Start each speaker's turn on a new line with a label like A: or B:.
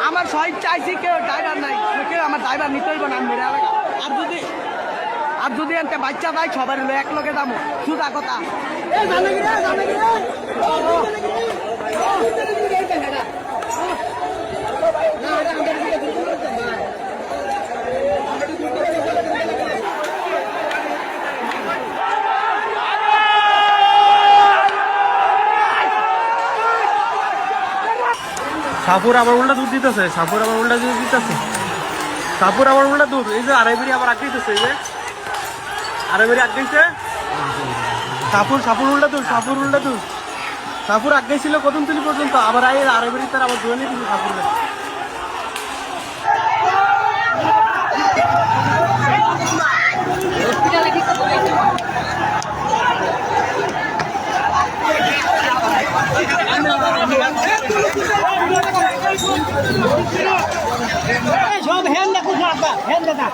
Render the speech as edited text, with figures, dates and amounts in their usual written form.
A: আমার সহিত চাইছি কেউ ড্রাইভার নাই, কেউ আমার ড্রাইভার নিতে হইব না মেরে এলাকা। আর যদি এনতে বাচ্চা ভাই সবার হলো এক লোকে দামো সুদা কথা।
B: সাপুর আবার উল্টা দুধ দিতেছে, সাপুর আবার উল্টা দুধ দিতেছে, সাপুর আবার উল্টা দুধ। এই যে আড়াই বেরি আবার আঁকাইতেছে, এই যে আড়াই বেরি আঁকাইছে সাপুর, সাপুর উল্টা দুধ, সাপুর উল্টা দুধ। সাপুর আঁকাইছিল কদম তুলি পর্যন্ত, আবার আড়াই বেরি তার আবার ধুয়ে নিয়ে দিচ্ছে সাপুরে।
A: সব হ্যান্ড দেখো, হ্যান্ড দাদা।